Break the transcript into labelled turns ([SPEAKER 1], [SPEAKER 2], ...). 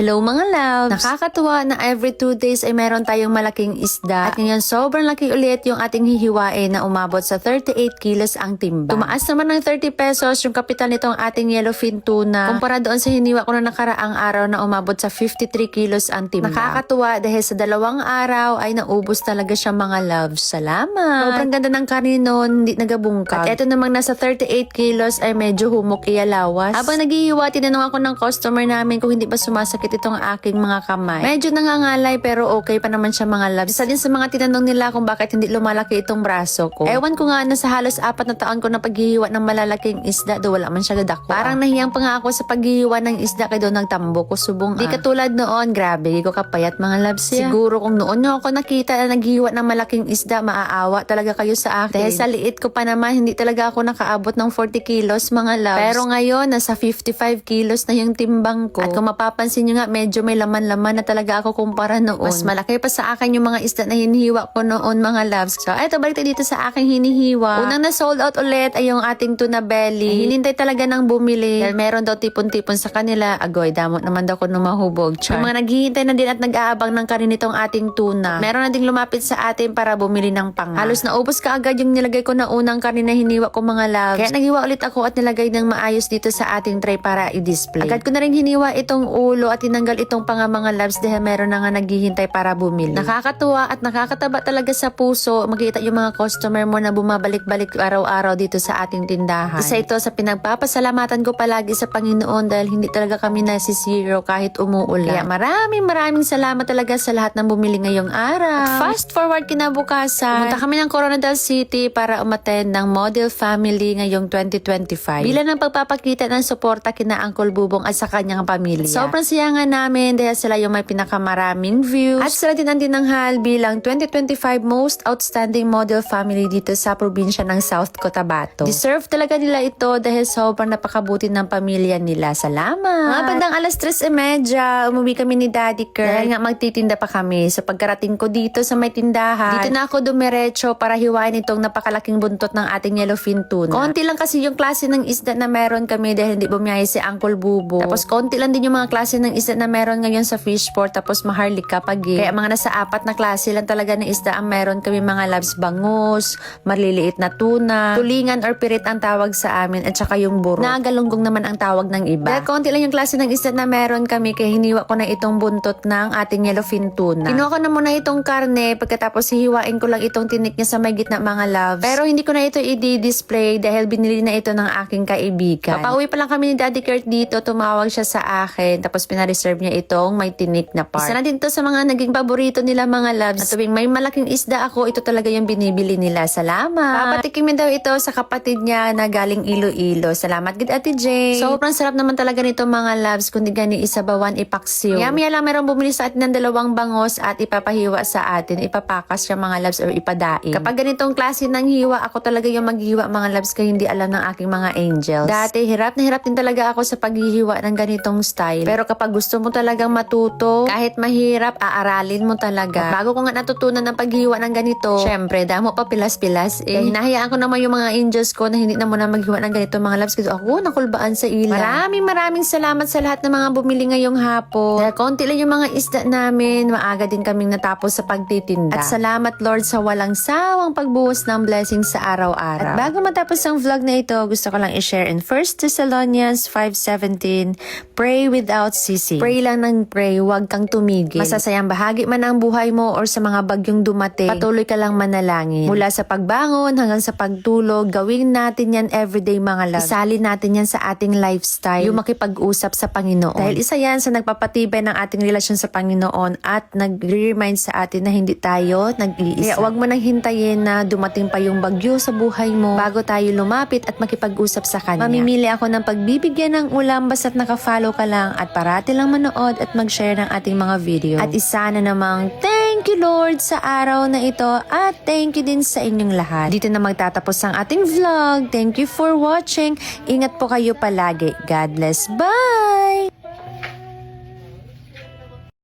[SPEAKER 1] Hello mga loves! Nakakatuwa na every 2 days ay meron tayong malaking isda. At ngayon sobrang laki ulit yung ating hihiwain na umabot sa 38 kilos ang timba. Tumaas naman ng 30 pesos yung kapital nitong ating yellowfin tuna kumpara doon sa hiniwa ko na nakaraang araw na umabot sa 53 kilos ang timba. Nakakatuwa dahil sa 2 araw ay naubos talaga siya mga loves. Salamat! Sobrang ganda ng kanin noon, hindi nagabungkag. At eto namang nasa 38 kilos ay medyo humok iyalawas. Habang naghihiwa, tinanong ako ng customer namin kung hindi ba sumasakit itong aking mga kamay. Medyo nangangalay pero okay pa naman siya mga loves. Isa din sa mga tinanong nila kung bakit hindi lumalaki itong braso ko. Ewan ko nga na sa halos 4 na taon ko na paghihiwa ng malalaking isda do wala man siya gadako. Parang nahiyang pa nga ako sa paghihiwa ng isda kay doon nagtambo ko subong. Di katulad noon, grabe, ko kapayat mga loves. Siguro kung noon nyo ako nakita na naghihiwa ng malaking isda, maaawa talaga kayo sa akin. Dahil sa liit ko pa naman, hindi talaga ako nakaabot ng 40 kilos mga loves. Pero ngayon, nasa 55 kilos na yung timbang ko. At kung mapapansin nyo nga, medyo may laman-laman na talaga ako kumpara noon. Mas malaki pa sa akin yung mga isda na hinihiwa ko noon mga loves. So, eto, balik tayo dito sa aking hinihiwa. Unang na sold out ulit ay yung ating tuna belly. Hinintay talaga ng bumili. Dahil meron daw tipon-tipon sa kanila. Agoy, damot naman daw ko numahubog. Yung mga naghihintay na din at nag-aabang ng kanin nitong ating tuna. Meron na ding lumapit sa atin para bumili ng panga. Halos naubos ka agad yung nilagay ko na unang kanin na hiniwa ko mga loves. Kaya naghiwa ulit ako at nilagay ng maayos dito sa ating tray para i-display. Agad ko na rin hiniwa itong ulo at tinanggal itong panga mga loves dahil meron na nga naghihintay para bumili. Nakakatuwa at nakakataba talaga sa puso makita yung mga customer mo na bumabalik-balik araw-araw dito sa ating tindahan. Isa ito sa pinagpapasalamatan ko palagi sa Panginoon dahil hindi talaga kami nasisiro kahit umuulan. Kaya maraming salamat talaga sa lahat ng bumili ngayong araw. At fast forward kinabukasan, pumunta kami ng Coronadal City para umattend ng Model Family ngayong 2025. Bilang ng pagpapakita ng suporta kina Uncle Bubong at sa kanyang pamilya. Sobrang saya nga namin dahil sila yung may pinakamaraming views. At sila din ang tinanghal bilang 2025 Most Outstanding Model Family dito sa probinsya ng South Cotabato. Deserve talaga nila ito dahil sobrang napakabuti ng pamilya nila. Salamat! Mga bandang alas 3:30, umuwi kami ni Daddy Kurt. Dahil nga magtitinda pa kami. Sa pagkarating ko dito sa may tindahan, dito na ako dumiretso para hiwain itong napakalaking buntot ng ating yellowfin tuna. Konti lang kasi yung klase ng isda na meron kami dahil hindi bumiyahe si Uncle Bubo. Tapos konti lang din yung mga klase ng isda na meron ngayon sa fishport. Tapos maharlika pagi. Kaya mga nasa 4 na klase lang talaga ng isda ang meron kami mga loves. Bangus, maliliit na tuna, tulingan or pirit ang tawag sa amin at saka yung buro. Nagalunggong naman ang tawag ng iba. Dahil konti lang yung klase ng isda na meron kami kaya hiniwa ko na itong buntot ng ating yellowfin tuna. Kinuha ko na muna itong karne pagkatapos hihiwain ko lang itong tinik niya sa may gitna mga loves. Pero hindi ko na ito i-display dahil binili na ito ng aking kaibigan. Papauwi pa lang kami ni Daddy Kurt dito, tumawag siya sa akin tapos pinareserve niya itong may tinik na part. Isa na din to sa mga naging paborito nila mga loves. At tuwing may malaking isda ako, ito talaga yung binibili nila. Salamat! Papatikimin daw ito sa kapatid niya na galing Iloilo. Salamat gid Ate Jane. Sobrang sarap naman talaga nito mga loves kundi gani isabawan ipaksiw. Yummy lang meron bumili sa atin ng 2 bangos at ipapahiwa sa atin. Ipapakas siya mga loves or ipadaing. Kapag ganitong klase ng hiwa, ako talaga yung maghiwa mga loves kaya hindi alam ng aking mga angels. Dati, hirap na hirap din talaga ako sa paghihiwa ng ganitong style. Pero kapag gusto mo talagang matuto, kahit mahirap, aaralin mo talaga. At bago ko nga natutunan ng paghiwa ng ganito, syempre, damo pa pilas-pilas eh. Hinahayaan ko naman yung mga angels ko na hindi na muna maghiwa ng ganito mga loves kasi ako nakulbaan sa ila. Maraming salamat sa lahat ng mga bumili ngayong hapon. Dahil konti lang yung mga isda namin, maaga din kaming natapos sa pagtitinda. At salamat Lord sa walang sawang pagbuhos ng blessings sa araw-araw. At bago matapos ang vlog na ito, gusto ko lang i-share in 1 Thessalonians 5:17, pray without ceasing. Pray lang ng pray, huwag kang tumigil. Masasayang bahagi man ang buhay mo or sa mga bagyong dumating, patuloy ka lang manalangin. Mula sa pagbangon hanggang sa pagtulog, gawin natin yan everyday mga love. Isalin natin yan sa ating lifestyle, yung makipag-usap sa Panginoon. Dahil isa yan sa nagpapatibay ng ating relasyon sa Panginoon at nag-remind sa atin na hindi tayo nag-iisa. Kaya huwag mo nang hintayin na dumating pa yung bagyo sa buhay mo bago tayo lumapit at makipag-usap sa Kanya. Mamimili ako ng pagbibigyan ng ulam basta't nakafollow ka lang at parati lang manood at mag-share ng ating mga video. At isa na namang thank you Lord sa araw na ito at thank you din sa inyong lahat. Dito na magtatapos ang ating vlog. Thank you for watching. Ingat po kayo palagi. God bless. Bye!